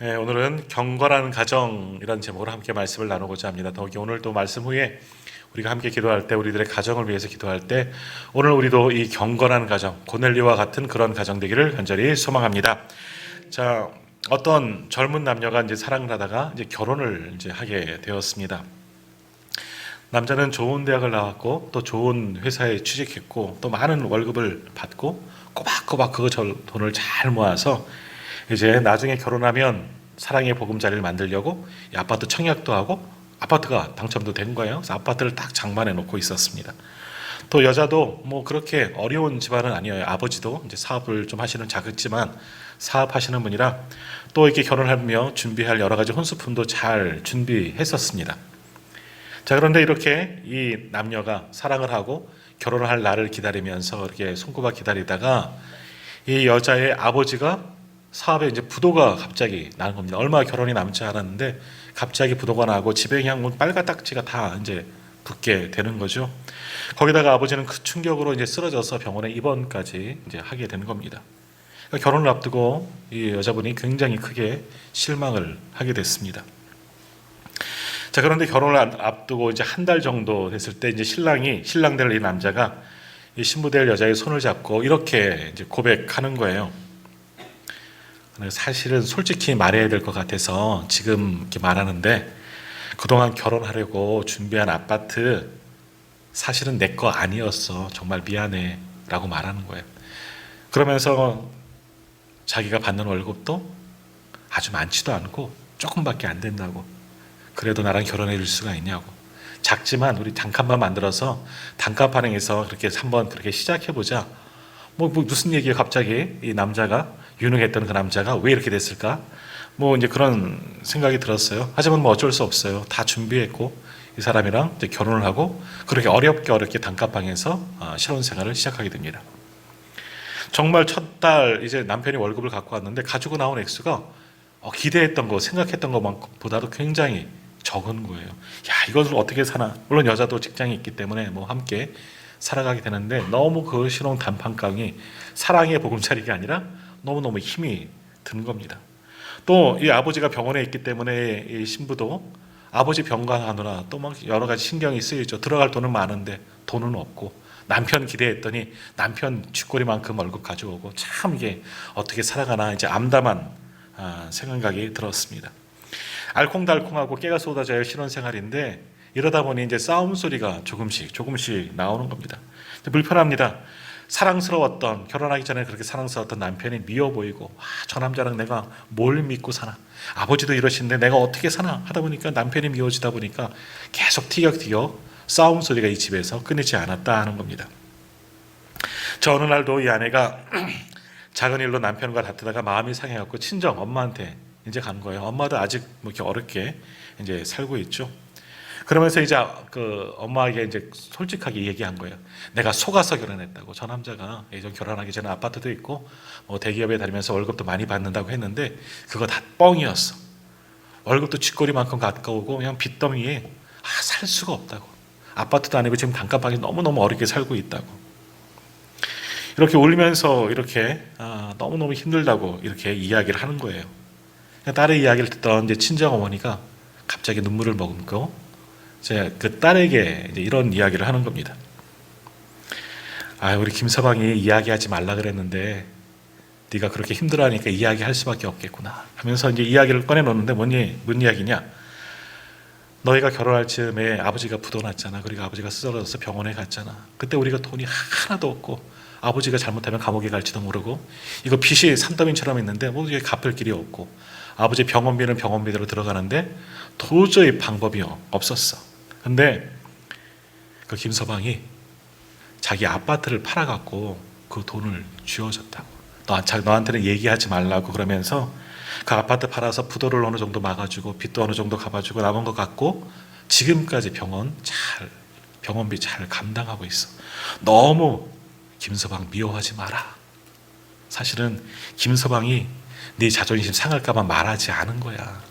오늘은 경건한 가정이라는 제목으로 함께 말씀을 나누고자 합니다. 더욱이 오늘 또 말씀 후에 우리가 함께 기도할 때, 우리들의 가정을 위해서 기도할 때, 오늘 우리도 이 경건한 가정, 고넬리와 같은 그런 가정 되기를 간절히 소망합니다. 자, 어떤 젊은 남녀가 이제 사랑을 하다가 이제 결혼을 이제 하게 되었습니다. 남자는 좋은 대학을 나왔고 또 좋은 회사에 취직했고 또 많은 월급을 받고 꼬박꼬박 그 돈을 잘 모아서 이제 나중에 결혼하면 사랑의 보금자리를 만들려고 이 아파트 청약도 하고 아파트가 당첨도 된 거예요. 그래서 아파트를 딱 장만해 놓고 있었습니다. 또 여자도 뭐 그렇게 어려운 집안은 아니에요. 아버지도 이제 사업을 좀 하시는 작지만 사업하시는 분이라 또 이렇게 결혼하며 준비할 여러 가지 혼수품도 잘 준비했었습니다. 자, 그런데 이렇게 이 남녀가 사랑을 하고 결혼을 할 날을 기다리면서 이렇게 손꼽아 기다리다가 이 여자의 아버지가 사업에 이제 부도가 갑자기 나는 겁니다. 얼마 결혼이 남지 않았는데 갑자기 부도가 나고 집에 그냥 빨가딱지가 다 이제 붙게 되는 거죠. 거기다가 아버지는 그 충격으로 이제 쓰러져서 병원에 입원까지 이제 하게 되는 겁니다. 그러니까 결혼을 앞두고 이 여자분이 굉장히 크게 실망을 하게 됐습니다. 자, 그런데 결혼을 앞두고 이제 한 달 정도 됐을 때 이제 신랑 될 이 남자가 이 신부 될 여자의 손을 잡고 이렇게 이제 고백하는 거예요. 사실은 솔직히 말해야 될 것 같아서 지금 이렇게 말하는데 그동안 결혼하려고 준비한 아파트 사실은 내 거 아니었어. 정말 미안해 라고 말하는 거예요. 그러면서 자기가 받는 월급도 아주 많지도 않고 조금밖에 안 된다고. 그래도 나랑 결혼해 줄 수가 있냐고. 작지만 우리 단칸방 만들어서 단칸방에서 그렇게 한번 그렇게 시작해보자. 뭐 무슨 얘기예요? 갑자기 이 남자가 유능했던 그 남자가 왜 이렇게 됐을까? 뭐 이제 그런 생각이 들었어요. 하지만 뭐 어쩔 수 없어요. 다 준비했고 이 사람이랑 이제 결혼을 하고 그렇게 어렵게 단칸방에서 신혼생활을 시작하게 됩니다. 정말 첫 달 이제 남편이 월급을 갖고 왔는데 가지고 나온 액수가 기대했던 거, 생각했던 것보다도 굉장히 적은 거예요. 야, 이것을 어떻게 사나? 물론 여자도 직장이 있기 때문에 뭐 함께 살아가게 되는데 너무 그 신혼 단판강이 사랑의 보금자리가 아니라 너무너무 힘이 든 겁니다. 또 이 아버지가 병원에 있기 때문에 이 신부도 아버지 병강하느라 또 막 여러 가지 신경이 쓰이죠. 들어갈 돈은 많은데 돈은 없고 남편 기대했더니 남편 쥐꼬리만큼 월급 가져오고 참 이게 어떻게 살아가나 이제 암담한 생각이 들었습니다. 알콩달콩하고 깨가 쏟아져야 신혼생활인데 이러다 보니 이제 싸움 소리가 조금씩 나오는 겁니다. 불편합니다. 사랑스러웠던, 결혼하기 전에 그렇게 사랑스러웠던 남편이 미워 보이고, 저 남자랑 내가 뭘 믿고 사나? 아버지도 이러시는데 내가 어떻게 사나? 하다 보니까 남편이 미워지다 보니까 계속 티격태격 싸움 소리가 이 집에서 끊이지 않았다 하는 겁니다. 저 어느 날도 이 아내가 작은 일로 남편과 다투다가 마음이 상해갖고 친정 엄마한테 이제 간 거예요. 엄마도 아직 뭐 이렇게 어렵게 이제 살고 있죠. 그러면서 이제 그 엄마에게 이제 솔직하게 얘기한 거예요. 내가 속아서 결혼했다고. 저 남자가 예전 결혼하기 전에 아파트도 있고 뭐 대기업에 다니면서 월급도 많이 받는다고 했는데 그거 다 뻥이었어. 월급도 쥐꼬리만큼 가까우고 그냥 빚더미에 살 수가 없다고. 아파트도 아니고 지금 단칸방에 너무너무 어렵게 살고 있다고. 이렇게 울면서 이렇게 너무너무 힘들다고 이렇게 이야기를 하는 거예요. 딸의 이야기를 듣던 이제 친정 어머니가 갑자기 눈물을 머금고 그 딸에게 이제 이런 이야기를 하는 겁니다. 우리 김서방이 이야기하지 말라 그랬는데 네가 그렇게 힘들어하니까 이야기할 수밖에 없겠구나 하면서 이제 이야기를 꺼내놓는데 뭔 이야기냐? 너희가 결혼할 즈음에 아버지가 부도 났잖아. 그리고 아버지가 쓰러져서 병원에 갔잖아. 그때 우리가 돈이 하나도 없고 아버지가 잘못하면 감옥에 갈지도 모르고 이거 빚이 산더미처럼 있는데 뭐 이게 갚을 길이 없고 아버지 병원비는 병원비대로 들어가는데 도저히 방법이 없었어. 근데 그 김서방이 자기 아파트를 팔아갖고 그 돈을 쥐어줬다고. 너한테는 얘기하지 말라고 그러면서 그 아파트 팔아서 부도를 어느 정도 막아주고 빚도 어느 정도 갚아주고 남은 것 갖고 지금까지 병원비 잘 감당하고 있어. 너무 김서방 미워하지 마라. 사실은 김서방이 네 자존심 상할까봐 말하지 않은 거야.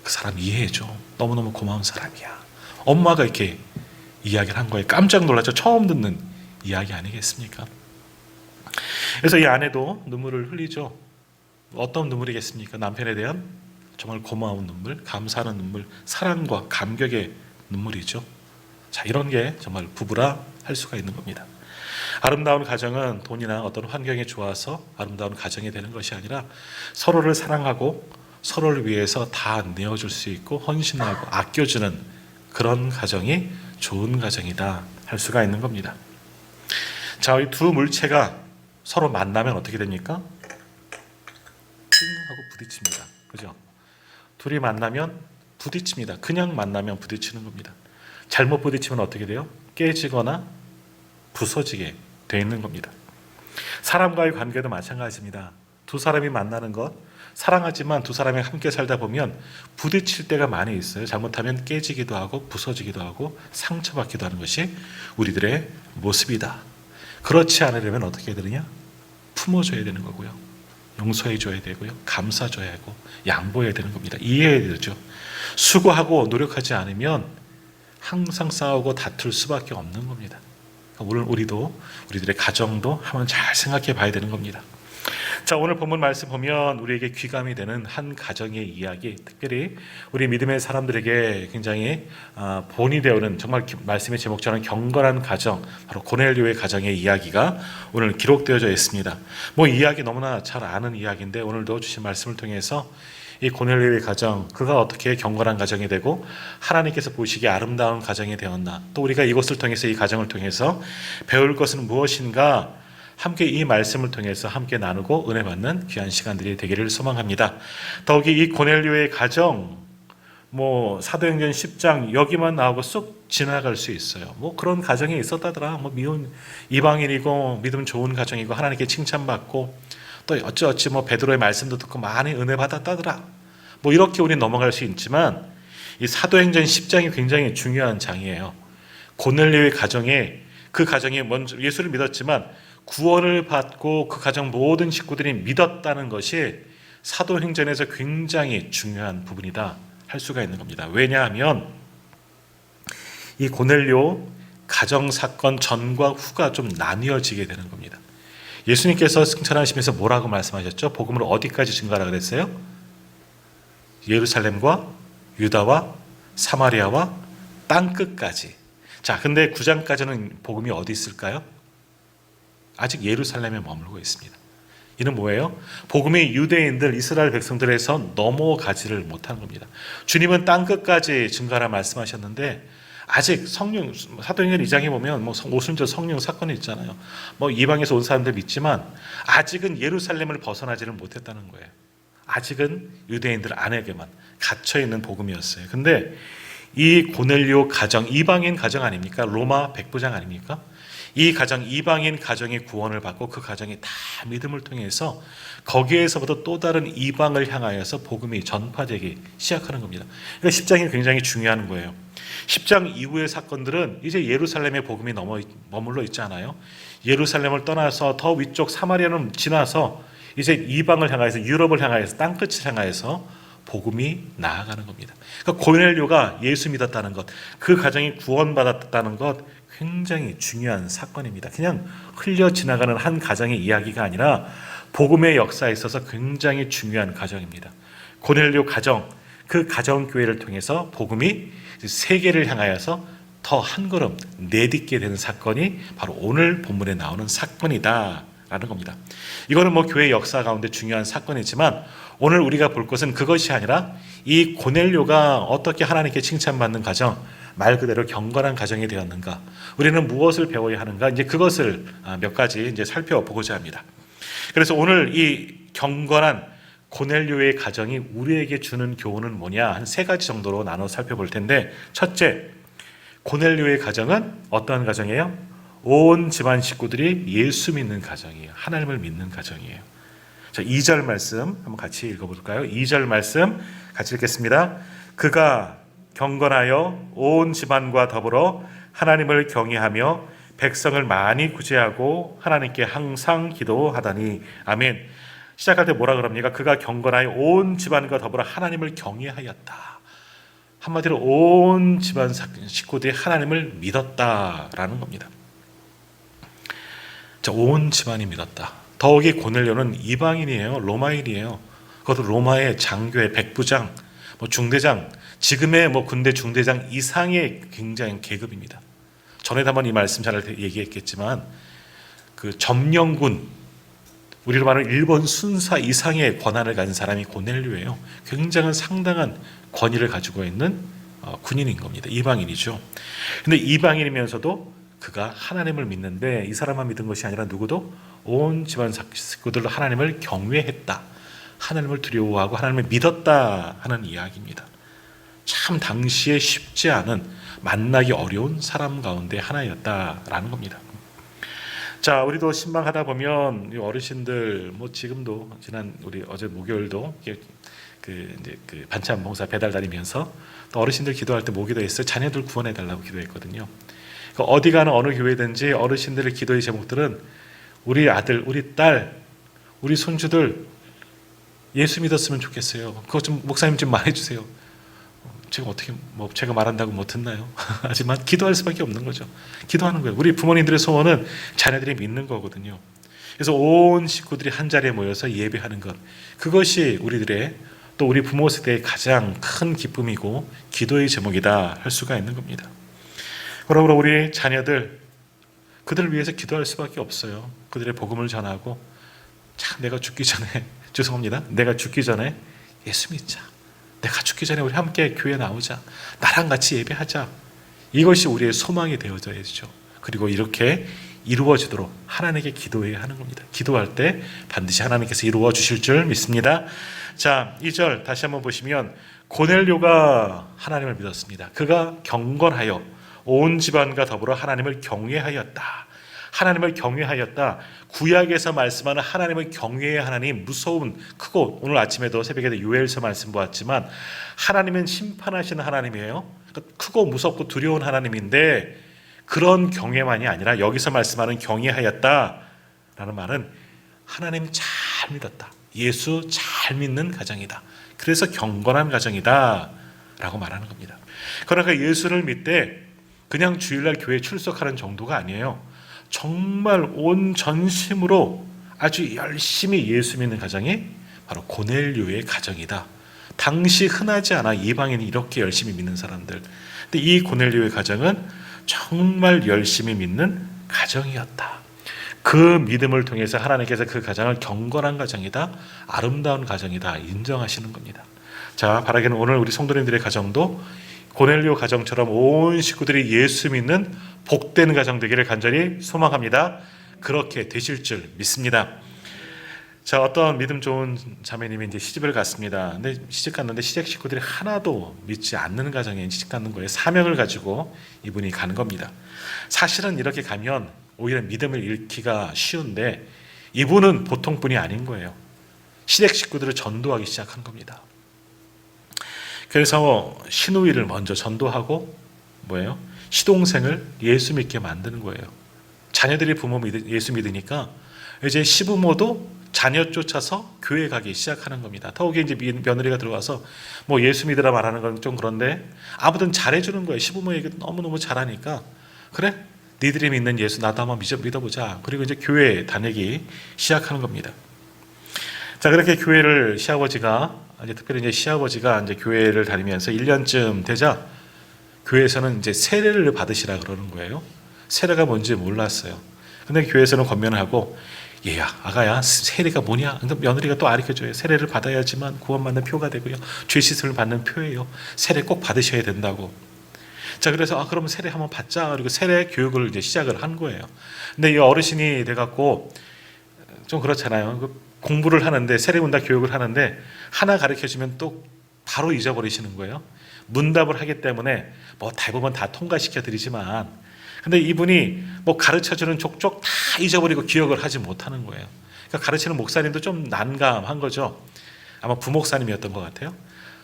그 사람 이해해줘. 너무너무 고마운 사람이야. 엄마가 이렇게 이야기를 한 거예요. 깜짝 놀랐죠. 처음 듣는 이야기 아니겠습니까? 그래서 이 아내도 눈물을 흘리죠. 어떤 눈물이겠습니까? 남편에 대한 정말 고마운 눈물, 감사하는 눈물, 사랑과 감격의 눈물이죠. 자, 이런 게 정말 부부라 할 수가 있는 겁니다. 아름다운 가정은 돈이나 어떤 환경이 좋아서 아름다운 가정이 되는 것이 아니라 서로를 사랑하고 서로를 위해서 다 내어줄 수 있고 헌신하고 아껴주는 그런 가정이 좋은 가정이다 할 수가 있는 겁니다. 자, 이 두 물체가 서로 만나면 어떻게 됩니까? 띵 하고 부딪힙니다. 그죠? 둘이 만나면 부딪힙니다. 그냥 만나면 부딪히는 겁니다. 잘못 부딪히면 어떻게 돼요? 깨지거나 부서지게 되어 있는 겁니다. 사람과의 관계도 마찬가지입니다. 두 사람이 만나는 것, 사랑하지만 두 사람이 함께 살다 보면 부딪힐 때가 많이 있어요. 잘못하면 깨지기도 하고 부서지기도 하고 상처받기도 하는 것이 우리들의 모습이다. 그렇지 않으려면 어떻게 해야 되느냐? 품어줘야 되는 거고요. 용서해줘야 되고요. 감싸줘야 하고 양보해야 되는 겁니다. 이해해야 되죠. 수고하고 노력하지 않으면 항상 싸우고 다툴 수밖에 없는 겁니다. 오늘 우리도 우리들의 가정도 한번 잘 생각해 봐야 되는 겁니다. 자, 오늘 본문 말씀 보면 우리에게 귀감이 되는 한 가정의 이야기, 특별히 우리 믿음의 사람들에게 굉장히 본이 되어오는 정말 말씀의 제목처럼 경건한 가정, 바로 고넬료의 가정의 이야기가 오늘 기록되어져 있습니다. 뭐 이야기 너무나 잘 아는 이야기인데 오늘도 주신 말씀을 통해서 이 고넬료의 가정, 그가 어떻게 경건한 가정이 되고 하나님께서 보시기에 아름다운 가정이 되었나, 또 우리가 이것을 통해서 이 가정을 통해서 배울 것은 무엇인가, 함께 이 말씀을 통해서 함께 나누고 은혜 받는 귀한 시간들이 되기를 소망합니다. 더욱이 이 고넬료의 가정, 사도행전 10장 여기만 나오고 쏙 지나갈 수 있어요. 그런 가정이 있었다더라. 미운 이방인이고 믿음 좋은 가정이고 하나님께 칭찬받고 또 어찌어찌 베드로의 말씀도 듣고 많이 은혜 받았다더라. 이렇게 우리 넘어갈 수 있지만 이 사도행전 10장이 굉장히 중요한 장이에요. 고넬료의 가정에, 그 가정이 먼저 예수를 믿었지만 구원을 받고 그 가정 모든 식구들이 믿었다는 것이 사도행전에서 굉장히 중요한 부분이다 할 수가 있는 겁니다. 왜냐하면 이 고넬료 가정 사건 전과 후가 좀 나뉘어지게 되는 겁니다. 예수님께서 승천하시면서 뭐라고 말씀하셨죠? 복음을 어디까지 증가하라 그랬어요? 예루살렘과 유다와 사마리아와 땅끝까지. 자, 근데 9장까지는 복음이 어디 있을까요? 아직 예루살렘에 머물고 있습니다. 이는 뭐예요? 복음이 유대인들, 이스라엘 백성들에서 넘어가지를 못하는 겁니다. 주님은 땅끝까지 증가하라 말씀하셨는데 아직 성령, 사도행전 2장에 보면 오순절 성령 사건이 있잖아요. 이방에서 온 사람들 믿지만 아직은 예루살렘을 벗어나지를 못했다는 거예요. 아직은 유대인들 안에게만 갇혀있는 복음이었어요. 근데 이 고넬료 가정, 이방인 가정 아닙니까? 로마 백부장 아닙니까? 이 가정, 이방인 가정이 구원을 받고 그 가정이 다 믿음을 통해서 거기에서부터 또 다른 이방을 향하여서 복음이 전파되기 시작하는 겁니다. 그러니까 10장이 굉장히 중요한 거예요. 10장 이후의 사건들은 이제 예루살렘의 복음이 머물러 있지 않아요. 예루살렘을 떠나서 더 위쪽 사마리아를 지나서 이제 이방을 향하여서 유럽을 향하여서 땅끝을 향하여서 복음이 나아가는 겁니다. 그러니까 고넬료가 예수 믿었다는 것, 그 가정이 구원받았다는 것 굉장히 중요한 사건입니다. 그냥 흘려 지나가는 한 가정의 이야기가 아니라 복음의 역사에 있어서 굉장히 중요한 가정입니다. 고넬료 가정, 그 가정교회를 통해서 복음이 세계를 향하여서 더 한 걸음 내딛게 되는 사건이 바로 오늘 본문에 나오는 사건이다라는 겁니다. 이거는 교회 역사 가운데 중요한 사건이지만 오늘 우리가 볼 것은 그것이 아니라 이 고넬료가 어떻게 하나님께 칭찬받는 가정, 말 그대로 경건한 가정이 되었는가, 우리는 무엇을 배워야 하는가, 이제 그것을 몇 가지 이제 살펴보고자 합니다. 그래서 오늘 이 경건한 고넬료의 가정이 우리에게 주는 교훈은 뭐냐, 한 세 가지 정도로 나눠 살펴볼 텐데, 첫째, 고넬료의 가정은 어떠한 가정이에요? 온 집안 식구들이 예수 믿는 가정이에요. 하나님을 믿는 가정이에요. 자, 2절 말씀 한번 같이 읽어볼까요? 2절 말씀 같이 읽겠습니다. 그가 경건하여 온 집안과 더불어 하나님을 경외하며 백성을 많이 구제하고 하나님께 항상 기도하다니. 아멘. 시작할 때 뭐라 그럽니까? 그가 경건하여 온 집안과 더불어 하나님을 경외하였다. 한마디로 온 집안 식구들이 하나님을 믿었다라는 겁니다. 자, 온 집안이 믿었다. 더욱이 고넬료는 이방인이에요. 로마인이에요. 그것도 로마의 장교의 백부장, 중대장, 지금의 군대 중대장 이상의 굉장히 계급입니다. 전에도 한번 이 말씀 잘 얘기했겠지만 그 점령군, 우리로 말하는 일본 순사 이상의 권한을 가진 사람이 고넬료예요. 굉장한 상당한 권위를 가지고 있는 군인인 겁니다. 이방인이죠. 근데 이방인이면서도 그가 하나님을 믿는데 이 사람만 믿은 것이 아니라 누구도 온 집안 식구들로 하나님을 경외했다. 하나님을 두려워하고 하나님을 믿었다 하는 이야기입니다. 참 당시에 쉽지 않은, 만나기 어려운 사람 가운데 하나였다라는 겁니다. 자, 우리도 신방하다 보면 어르신들 지금도 지난 우리 어제 목요일도 그 반찬 봉사 배달 다니면서 또 어르신들 기도할 때 기도했어요. 자녀들 구원해 달라고 기도했거든요. 그러니까 어디 가는 어느 교회든지 어르신들의 기도의 제목들은 우리 아들, 우리 딸, 우리 손주들 예수 믿었으면 좋겠어요. 그것 좀 목사님 좀 말해주세요. 제가 어떻게 제가 말한다고 못 듣나요? 하지만 기도할 수밖에 없는 거죠. 기도하는 거예요. 우리 부모님들의 소원은 자녀들이 믿는 거거든요. 그래서 온 식구들이 한 자리에 모여서 예배하는 것, 그것이 우리들의 또 우리 부모 세대의 가장 큰 기쁨이고 기도의 제목이다 할 수가 있는 겁니다. 그러므로 우리 자녀들, 그들을 위해서 기도할 수밖에 없어요. 그들의 복음을 전하고, 참 내가 죽기 전에 죄송합니다. 내가 죽기 전에 예수 믿자. 내가 죽기 전에 우리 함께 교회 나오자. 나랑 같이 예배하자. 이것이 우리의 소망이 되어져야죠. 그리고 이렇게 이루어지도록 하나님께 기도해야 하는 겁니다. 기도할 때 반드시 하나님께서 이루어 주실 줄 믿습니다. 자, 2절 다시 한번 보시면 고넬료가 하나님을 믿었습니다. 그가 경건하여 온 집안과 더불어 하나님을 경외하였다. 하나님을 경외하였다. 구약에서 말씀하는 하나님을 경외의 하나님, 무서운 크고, 오늘 아침에도 새벽에 요엘서 말씀 보았지만 하나님은 심판하시는 하나님이에요. 크고 무섭고 두려운 하나님인데 그런 경외만이 아니라 여기서 말씀하는 경외하였다라는 말은 하나님 잘 믿었다. 예수 잘 믿는 가정이다. 그래서 경건한 가정이다 라고 말하는 겁니다. 그러니까 예수를 믿되 그냥 주일날 교회에 출석하는 정도가 아니에요. 정말 온 전심으로 아주 열심히 예수 믿는 가정이 바로 고넬료의 가정이다. 당시 흔하지 않아 이방인이 이렇게 열심히 믿는 사람들. 근데 이 고넬료의 가정은 정말 열심히 믿는 가정이었다. 그 믿음을 통해서 하나님께서 그 가정을 경건한 가정이다, 아름다운 가정이다 인정하시는 겁니다. 자, 바라기는 오늘 우리 성도님들의 가정도 고넬료 가정처럼 온 식구들이 예수 믿는 복된 가정 되기를 간절히 소망합니다. 그렇게 되실 줄 믿습니다. 자, 어떤 믿음 좋은 자매님이 이제 시집을 갔습니다. 근데 시집 갔는데 시댁 식구들이 하나도 믿지 않는 가정에 시집 가는 거예요. 사명을 가지고 이분이 가는 겁니다. 사실은 이렇게 가면 오히려 믿음을 잃기가 쉬운데 이분은 보통 분이 아닌 거예요. 시댁 식구들을 전도하기 시작한 겁니다. 그래서 시누이를 먼저 전도하고 시동생을 예수 믿게 만드는 거예요. 자녀들이 예수 믿으니까 이제 시부모도 자녀 쫓아서 교회 가기 시작하는 겁니다. 더욱이 이제 며느리가 들어와서 예수 믿으라 말하는 건 좀 그런데 아무튼 잘해주는 거예요. 시부모에게 너무너무 잘하니까 그래? 니들이 믿는 예수 나도 한번 믿어보자. 그리고 이제 교회 다니기 시작하는 겁니다. 자, 그렇게 교회를 특별히 이제 시아버지가 이제 교회를 다니면서 1년쯤 되자 교회에서는 이제 세례를 받으시라 그러는 거예요. 세례가 뭔지 몰랐어요. 근데 교회에서는 권면을 하고, 얘야, 아가야, 세례가 뭐냐? 근데 며느리가 또 가르쳐줘요. 세례를 받아야지만 구원받는 표가 되고요. 죄 씻음을 받는 표예요. 세례 꼭 받으셔야 된다고. 자, 그래서 그럼 세례 한번 받자. 그리고 세례 교육을 이제 시작을 한 거예요. 근데 이 어르신이 돼갖고 좀 그렇잖아요. 공부를 하는데 세례 문답 교육을 하는데 하나 가르쳐주면 또 바로 잊어버리시는 거예요. 문답을 하기 때문에 대부분 다 통과시켜 드리지만 근데 이분이 가르쳐주는 족족 다 잊어버리고 기억을 하지 못하는 거예요. 그러니까 가르치는 목사님도 좀 난감한 거죠. 아마 부목사님이었던 것 같아요.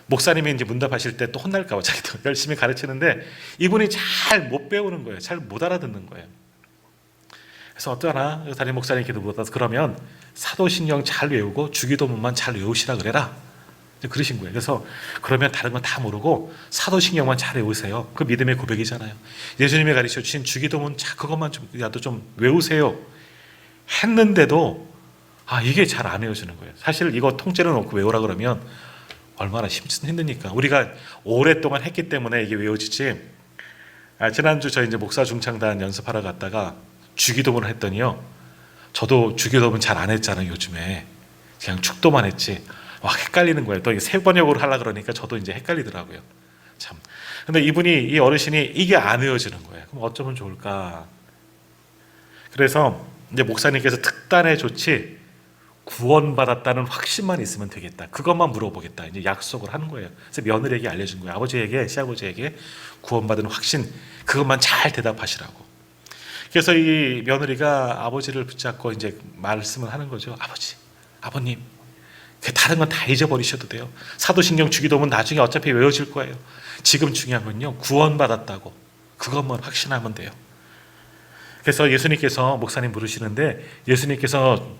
목사님이 이제 문답하실 때 또 혼날까 봐 자기도 열심히 가르치는데 이분이 잘 못 배우는 거예요. 잘 못 알아듣는 거예요. 그래서 어떠나 담임 목사님께도 물어봐서 그러면 사도신경 잘 외우고 주기도문만 잘 외우시라 그래라. 그러신 거예요. 그래서 그러면 다른 건 다 모르고 사도신경만 잘 외우세요. 그 믿음의 고백이잖아요. 예수님이 가르쳐 주신 주기도문 그것만 좀라도 좀 외우세요. 했는데도 이게 잘 안 외워지는 거예요. 사실 이거 통째로 놓고 외우라 그러면 얼마나 힘드니까. 우리가 오랫동안 했기 때문에 이게 외워지지. 지난주 저희 이제 목사 중창단 연습하러 갔다가 주기도문을 했더니요. 저도 주기도문 잘 안 했잖아요, 요즘에. 그냥 축도만 했지. 헷갈리는 거예요. 또 이게 세 번역으로 하려고 그러니까 저도 이제 헷갈리더라고요. 참. 근데 이분이, 이 어르신이 이게 안 외워지는 거예요. 그럼 어쩌면 좋을까? 그래서 이제 목사님께서 특단의 조치, 구원받았다는 확신만 있으면 되겠다. 그것만 물어보겠다. 이제 약속을 하는 거예요. 그래서 며느리에게 알려준 거예요. 아버지에게, 시아버지에게 구원받은 확신, 그것만 잘 대답하시라고. 그래서 이 며느리가 아버지를 붙잡고 이제 말씀을 하는 거죠. 아버지, 아버님, 다른 건 다 잊어버리셔도 돼요. 사도신경 주기도문 나중에 어차피 외워질 거예요. 지금 중요한 건요, 구원받았다고. 그것만 확신하면 돼요. 그래서 예수님께서, 목사님 물으시는데, 예수님께서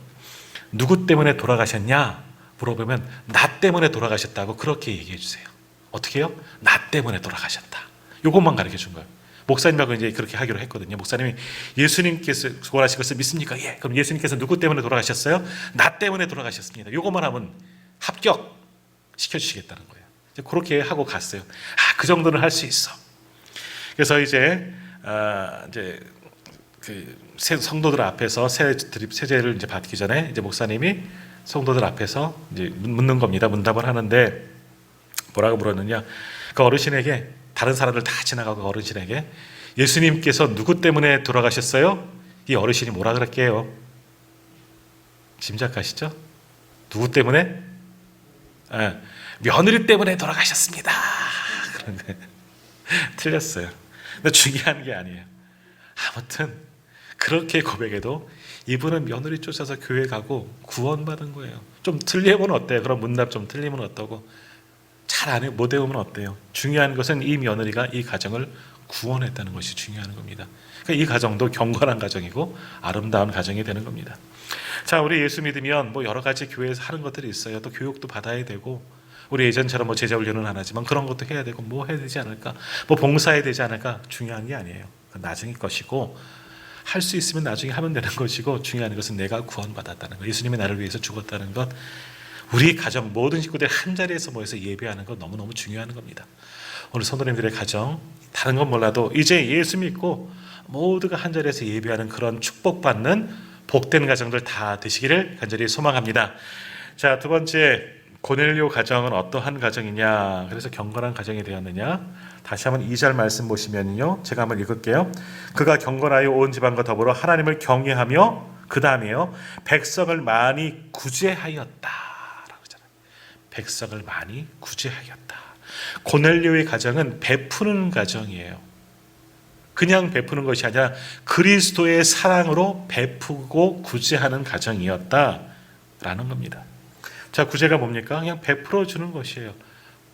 누구 때문에 돌아가셨냐 물어보면 나 때문에 돌아가셨다고 그렇게 얘기해 주세요. 어떻게 해요? 나 때문에 돌아가셨다. 이것만 가르쳐 준 거예요. 목사님하고 이제 그렇게 하기로 했거든요. 목사님이 이ye수님께서 구원하신 것을 믿습니까? 예. 그럼 예수님께서 누구 때문에 돌아가셨어요? 나 때문에 돌아가셨습니다. 이것만 하면 합격 시켜주시겠다는 거예요. 이제 그렇게 하고 갔어요. 그 정도는 할 수 있어. 그래서 이제 그 성도들 앞에서 세례를 이제 받기 전에 이제 목사님이 성도들 앞에서 이제 묻는 겁니다. 문답을 하는데 뭐라고 물었느냐? 그 어르신에게, 다른 사람들 다 지나가고 어르신에게 예수님께서 누구 때문에 돌아가셨어요? 이 어르신이 뭐라 그럴게요? 짐작하시죠? 누구 때문에? 며느리 때문에 돌아가셨습니다. 그런데 틀렸어요. 근데 중요한 게 아니에요. 아무튼 그렇게 고백해도 이분은 며느리 쫓아서 교회 가고 구원받은 거예요. 좀 틀리면 어때요? 그럼 문답 좀 틀리면 어떠고, 잘 못 외우면 어때요? 중요한 것은 이 며느리가 이 가정을 구원했다는 것이 중요한 겁니다. 그러니까 이 가정도 경건한 가정이고 아름다운 가정이 되는 겁니다. 자, 우리 예수 믿으면 뭐 여러 가지 교회에서 하는 것들이 있어요. 또 교육도 받아야 되고, 우리 예전처럼 뭐 제자 훈련은 안 하지만 그런 것도 해야 되고, 뭐 해야 되지 않을까, 뭐 봉사해야 되지 않을까. 중요한 게 아니에요. 나중에 것이고, 할 수 있으면 나중에 하면 되는 것이고, 중요한 것은 내가 구원받았다는 것, 예수님이 나를 위해서 죽었다는 것, 우리 가정 모든 식구들이 한 자리에서 모여서 예배하는 것 너무너무 중요한 겁니다. 오늘 성도님들의 가정, 다른 건 몰라도 이제 예수 믿고 모두가 한 자리에서 예배하는 그런 축복받는 복된 가정들 다 되시기를 간절히 소망합니다. 자, 두 번째, 고넬료 가정은 어떠한 가정이냐? 그래서 경건한 가정이 되었느냐? 다시 한번 2절 말씀 보시면요, 제가 한번 읽을게요. 그가 경건하여 온 집안과 더불어 하나님을 경외하며, 그 다음에요, 백성을 많이 구제하였다. 백성을 많이 구제하였다. 고넬료의 가정은 베푸는 가정이에요. 그냥 베푸는 것이 아니라 그리스도의 사랑으로 베푸고 구제하는 가정이었다라는 겁니다. 자, 구제가 뭡니까? 그냥 베풀어 주는 것이에요.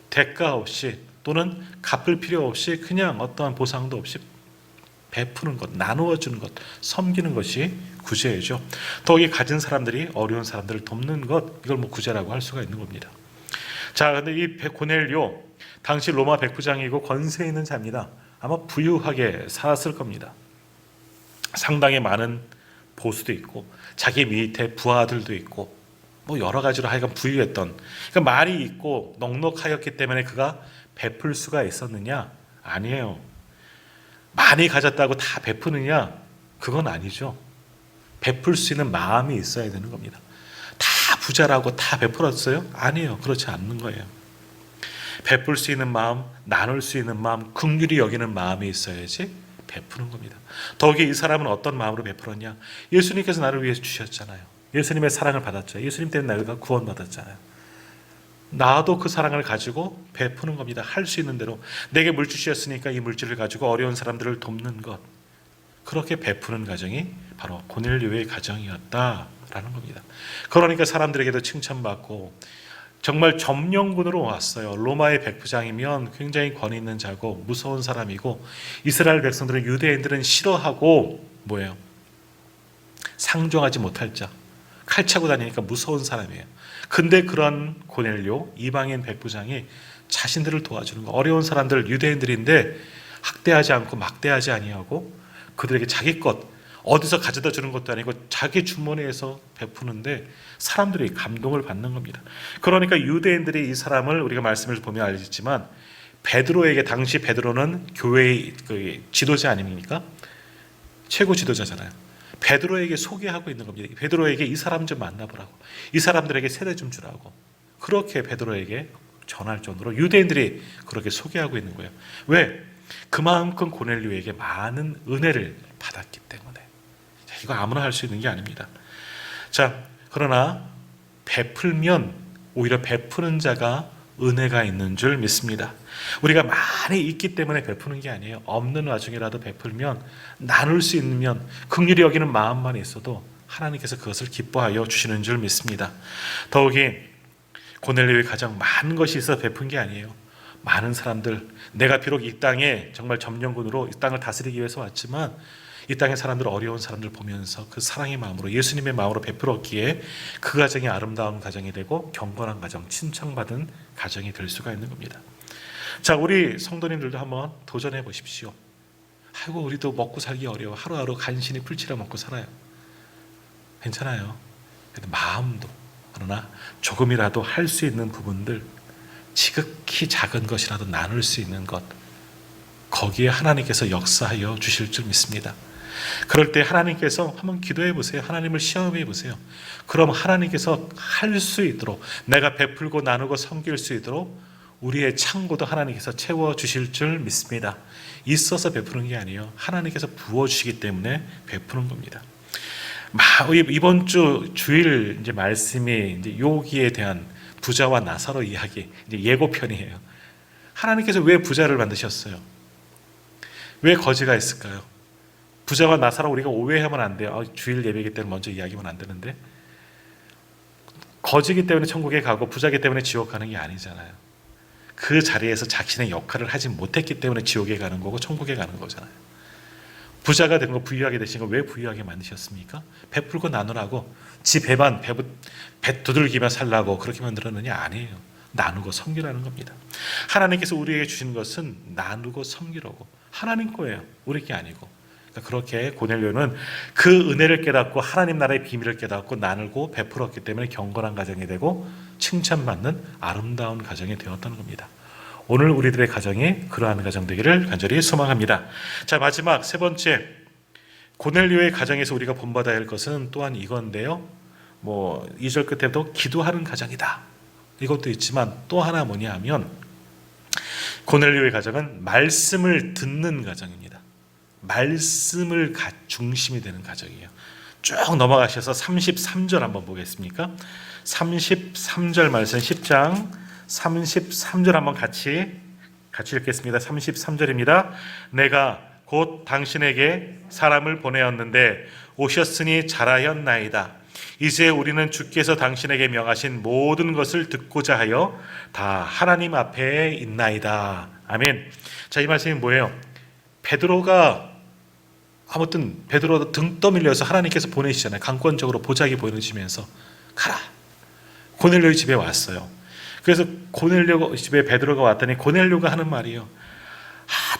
대가 없이, 또는 갚을 필요 없이, 그냥 어떠한 보상도 없이 베푸는 것, 나누어 주는 것, 섬기는 것이 구제이죠. 더욱이 가진 사람들이 어려운 사람들을 돕는 것, 이걸 뭐 구제라고 할 수가 있는 겁니다. 자, 근데 이 고넬료, 당시 로마 백부장이고 권세 있는 자입니다. 아마 부유하게 살았을 겁니다. 상당히 많은 보수도 있고, 자기 밑에 부하들도 있고, 뭐 여러 가지로 하여간 부유했던, 그러니까 말이 있고 넉넉하였기 때문에 그가 베풀 수가 있었느냐? 아니에요. 많이 가졌다고 다 베푸느냐? 그건 아니죠. 베풀 수 있는 마음이 있어야 되는 겁니다. 다 부자라고 다 베풀었어요? 아니에요. 그렇지 않는 거예요. 베풀 수 있는 마음, 나눌 수 있는 마음, 긍휼히 여기는 마음이 있어야지 베푸는 겁니다. 더욱이 이 사람은 어떤 마음으로 베풀었냐? 예수님께서 나를 위해서 주셨잖아요. 예수님의 사랑을 받았죠. 예수님 때문에 내가 구원받았잖아요. 나도 그 사랑을 가지고 베푸는 겁니다. 할 수 있는 대로. 내게 물질 주셨으니까 이 물질을 가지고 어려운 사람들을 돕는 것. 그렇게 베푸는 가정이 바로 고넬료의 가정이었다라는 겁니다. 그러니까 사람들에게도 칭찬받고, 정말 점령군으로 왔어요. 로마의 백부장이면 굉장히 권위 있는 자고 무서운 사람이고, 이스라엘 백성들은, 유대인들은 싫어하고, 뭐예요? 상종하지 못할 자, 칼 차고 다니니까 무서운 사람이에요. 근데 그런 고넬료, 이방인 백부장이 자신들을 도와주는 거, 어려운 사람들, 유대인들인데 학대하지 않고 막대하지 아니하고 그들에게 자기 것, 어디서 가져다 주는 것도 아니고 자기 주머니에서 베푸는데 사람들이 감동을 받는 겁니다. 그러니까 유대인들이 이 사람을 우리가 말씀을 보면 알겠지만 베드로에게, 당시 베드로는 교회의 그 지도자 아닙니까? 최고 지도자잖아요. 베드로에게 소개하고 있는 겁니다. 베드로에게 이 사람 좀 만나보라고, 이 사람들에게 세례 좀 주라고, 그렇게 베드로에게 전할 정도로 유대인들이 그렇게 소개하고 있는 거예요. 왜? 그만큼 고넬료에게 많은 은혜를 받았기 때문에. 자, 이거 아무나 할 수 있는 게 아닙니다. 자, 그러나 베풀면 오히려 베푸는 자가 은혜가 있는 줄 믿습니다. 우리가 많이 있기 때문에 베푸는 게 아니에요. 없는 와중이라도 베풀면, 나눌 수 있으면, 긍휼히 여기는 마음만 있어도 하나님께서 그것을 기뻐하여 주시는 줄 믿습니다. 더욱이 고넬료의 가정 많은 것이 있어 베푼 게 아니에요. 많은 사람들, 내가 비록 이 땅에 정말 점령군으로 이 땅을 다스리기 위해서 왔지만 이 땅의 사람들, 어려운 사람들 보면서 그 사랑의 마음으로, 예수님의 마음으로 베풀었기에 그 가정이 아름다운 가정이 되고 경건한 가정, 칭찬받은 가정이 될 수가 있는 겁니다. 자, 우리 성도님들도 한번 도전해 보십시오. 아이고, 우리도 먹고 살기 어려워. 하루하루 간신히 풀칠해 먹고 살아요. 괜찮아요. 근데 마음도, 그러나 조금이라도 할 수 있는 부분들, 지극히 작은 것이라도 나눌 수 있는 것, 거기에 하나님께서 역사하여 주실 줄 믿습니다. 그럴 때 하나님께서 한번 기도해 보세요. 하나님을 시험해 보세요. 그럼 하나님께서 할 수 있도록, 내가 베풀고 나누고 섬길 수 있도록 우리의 창고도 하나님께서 채워주실 줄 믿습니다. 있어서 베푸는 게 아니에요. 하나님께서 부어주시기 때문에 베푸는 겁니다. 이번 주 주일 이제 말씀이 이제 요기에 대한 부자와 나사로 이야기, 이제 예고편이에요. 하나님께서 왜 부자를 만드셨어요? 왜 거지가 있을까요? 부자와 나사로 우리가 오해하면 안 돼요. 주일 예배이기 때문에 먼저 이야기하면 안 되는데, 거지기 때문에 천국에 가고 부자기 때문에 지옥 가는 게 아니잖아요. 그 자리에서 자신의 역할을 하지 못했기 때문에 지옥에 가는 거고 천국에 가는 거잖아요. 부자가 된 거, 부유하게 되신 거 왜 부유하게 만드셨습니까? 베풀고 나누라고, 지 배만 배 두들기며 살라고 그렇게 만들었느냐? 아니에요. 나누고 섬기라는 겁니다. 하나님께서 우리에게 주신 것은 나누고 섬기라고, 하나님 거예요. 우리 게 아니고. 그러니까 그렇게 고넬료는 그 은혜를 깨닫고 하나님 나라의 비밀을 깨닫고 나누고 베풀었기 때문에 경건한 가정이 되고 칭찬받는 아름다운 가정이 되었다는 겁니다. 오늘 우리들의 가정이 그러한 가정 되기를 간절히 소망합니다. 자, 마지막 세 번째, 고넬료의 가정에서 우리가 본받아야 할 것은 또한 이건데요. 2절 끝에도 기도하는 가정이다, 이것도 있지만 또 하나 뭐냐 하면 고넬료의 가정은 말씀을 듣는 가정입니다. 말씀을 중심이 되는 가정이에요. 쭉 넘어가셔서 33절 한번 보겠습니까? 33절 말씀, 10장 33절 한번 같이 읽겠습니다. 33절입니다. 내가 곧 당신에게 사람을 보내었는데 오셨으니 잘하였나이다. 이제 우리는 주께서 당신에게 명하신 모든 것을 듣고자 하여 다 하나님 앞에 있나이다. 아멘. 자, 이 말씀이 뭐예요? 베드로가 등 떠밀려서 하나님께서 보내시잖아요. 강권적으로 보자기 보내시면서 가라. 고넬료의 집에 왔어요. 그래서 고넬료 집에 베드로가 왔더니 고넬료가 하는 말이에요.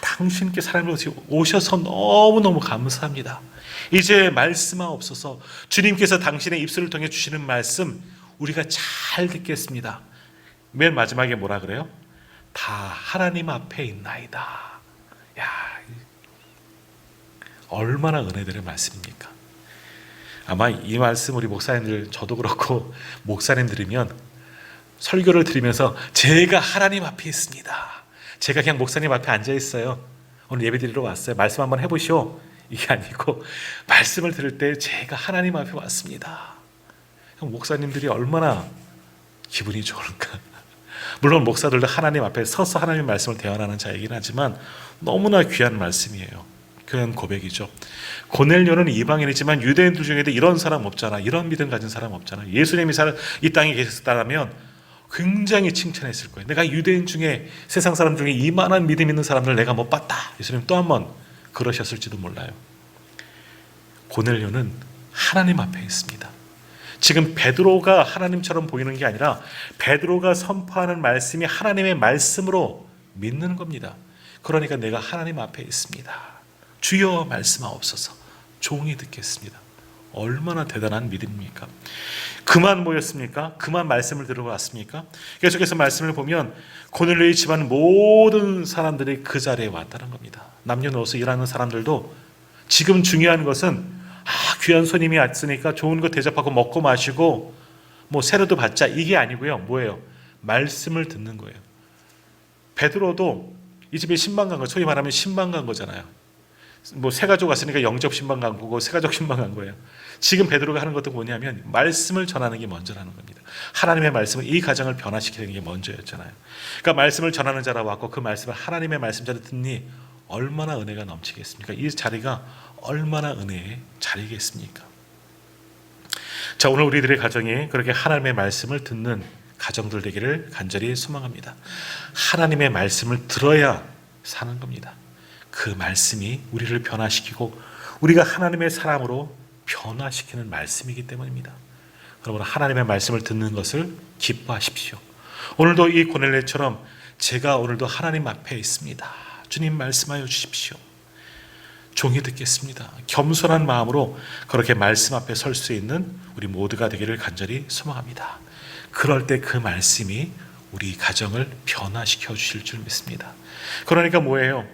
당신께 사람으로 오셔서 너무너무 감사합니다. 이제 말씀하옵소서. 주님께서 당신의 입술을 통해 주시는 말씀 우리가 잘 듣겠습니다. 맨 마지막에 뭐라 그래요? 다 하나님 앞에 있나이다. 야, 얼마나 은혜되는 말씀입니까? 아마 이 말씀 우리 목사님들, 저도 그렇고 목사님 들으면, 설교를 들으면서 제가 하나님 앞에 있습니다, 제가 그냥 목사님 앞에 앉아 있어요, 오늘 예배 드리러 왔어요, 말씀 한번 해보시오, 이게 아니고 말씀을 들을 때 제가 하나님 앞에 왔습니다. 목사님들이 얼마나 기분이 좋을까. 물론 목사들도 하나님 앞에 서서 하나님의 말씀을 대언하는 자이긴 하지만 너무나 귀한 말씀이에요. 귀한 고백이죠. 고넬료는 이방인이지만 유대인들 중에도 이런 사람 없잖아, 이런 믿음 가진 사람 없잖아. 예수님이 이 땅에 계셨다면 굉장히 칭찬했을 거예요. 내가 유대인 중에, 세상 사람 중에 이만한 믿음 있는 사람들 내가 못 봤다. 예수님 또 한 번 그러셨을지도 몰라요. 고넬료는 하나님 앞에 있습니다. 지금 베드로가 하나님처럼 보이는 게 아니라 베드로가 선포하는 말씀이 하나님의 말씀으로 믿는 겁니다. 그러니까 내가 하나님 앞에 있습니다. 주여 말씀하옵소서. 종이 듣겠습니다. 얼마나 대단한 믿음입니까? 그만 모였습니까? 그만 말씀을 들어왔습니까? 계속해서 말씀을 보면 고넬료의 집안 모든 사람들이 그 자리에 왔다는 겁니다. 남녀노소 일하는 사람들도 지금 중요한 것은 귀한 손님이 왔으니까 좋은 거 대접하고 먹고 마시고 뭐 세례도 받자 이게 아니고요. 뭐예요? 말씀을 듣는 거예요. 베드로도 이 집에 신방 간 거, 소위 말하면 신방 간 거잖아요. 뭐 세 가족 왔으니까 영접 신방 간 거고 세 가족 신방 간 거예요. 지금 베드로가 하는 것도 뭐냐면 말씀을 전하는 게 먼저라는 겁니다. 하나님의 말씀을 이 가정을 변화시키는 게 먼저였잖아요. 그러니까 말씀을 전하는 자라 왔고 그 말씀을 하나님의 말씀자로 듣니 얼마나 은혜가 넘치겠습니까? 이 자리가 얼마나 은혜의 자리겠습니까? 자, 오늘 우리들의 가정이 그렇게 하나님의 말씀을 듣는 가정들 되기를 간절히 소망합니다. 하나님의 말씀을 들어야 사는 겁니다. 그 말씀이 우리를 변화시키고 우리가 하나님의 사람으로 변화시키는 말씀이기 때문입니다. 여러분, 하나님의 말씀을 듣는 것을 기뻐하십시오. 오늘도 이 고넬료처럼 제가 오늘도 하나님 앞에 있습니다. 주님 말씀하여 주십시오. 종이 듣겠습니다. 겸손한 마음으로 그렇게 말씀 앞에 설 수 있는 우리 모두가 되기를 간절히 소망합니다. 그럴 때 그 말씀이 우리 가정을 변화시켜 주실 줄 믿습니다. 그러니까 뭐예요?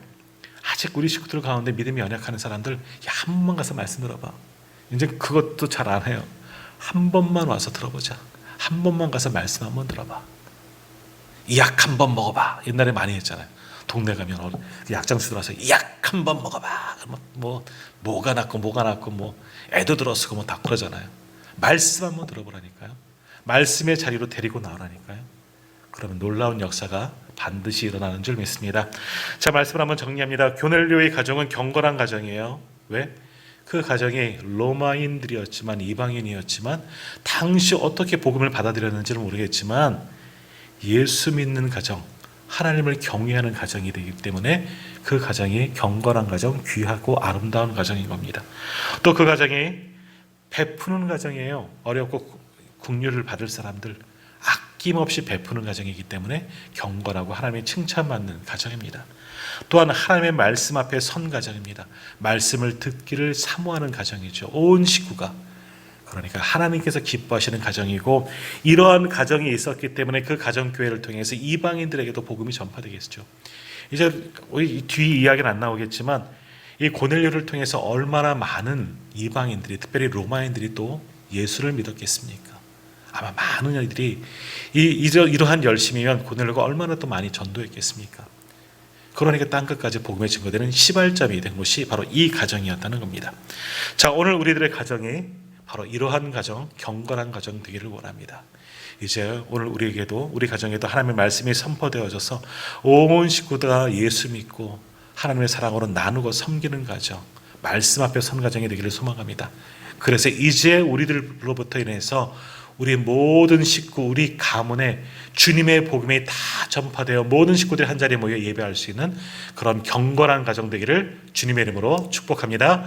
아직 우리 식구들 가운데 믿음이 연약한 사람들 한 번만 가서 말씀 들어봐. 이제 그것도 잘 안 해요. 한 번만 와서 들어보자. 한 번만 가서 말씀 한번 들어봐. 이 약 한 번 먹어봐. 옛날에 많이 했잖아요. 동네 가면 약장수 들어와서 이 약 한 번 먹어봐. 뭐가 낫고 뭐 애도 들었고 뭐 다 그러잖아요. 말씀 한번 들어보라니까요. 말씀의 자리로 데리고 나오라니까요. 그러면 놀라운 역사가 반드시 일어나는 줄 믿습니다. 자, 말씀을 한번 정리합니다. 고넬료의 가정은 경건한 가정이에요. 왜? 그 가정이 로마인들이었지만 이방인이었지만 당시 어떻게 복음을 받아들였는지는 모르겠지만 예수 믿는 가정, 하나님을 경외하는 가정이 되기 때문에 그 가정이 경건한 가정, 귀하고 아름다운 가정인 겁니다. 또 그 가정이 베푸는 가정이에요. 어렵고 긍휼을 받을 사람들 아낌없이 베푸는 가정이기 때문에 경건하고 하나님의 칭찬받는 가정입니다. 또한 하나님의 말씀 앞에 선 가정입니다. 말씀을 듣기를 사모하는 가정이죠. 온 식구가. 그러니까 하나님께서 기뻐하시는 가정이고 이러한 가정이 있었기 때문에 그 가정교회를 통해서 이방인들에게도 복음이 전파되겠죠. 이제 뒤 이야기는 안 나오겠지만 이 고넬료를 통해서 얼마나 많은 이방인들이 특별히 로마인들이 또 예수를 믿었겠습니까? 아마 많은 이들이 이러한 열심이면 고넬료가 얼마나 또 많이 전도했겠습니까? 그러니까 땅끝까지 복음의 증거되는 시발점이 된 곳이 바로 이 가정이었다는 겁니다. 자, 오늘 우리들의 가정이 바로 이러한 가정, 경건한 가정 되기를 원합니다. 이제 오늘 우리에게도 우리 가정에도 하나님의 말씀이 선포되어져서 온 식구가 예수 믿고 하나님의 사랑으로 나누고 섬기는 가정, 말씀 앞에 선 가정이 되기를 소망합니다. 그래서 이제 우리들로부터 인해서 우리 모든 식구, 우리 가문에 주님의 복음이 다 전파되어 모든 식구들이 한자리에 모여 예배할 수 있는 그런 경건한 가정 되기를 주님의 이름으로 축복합니다.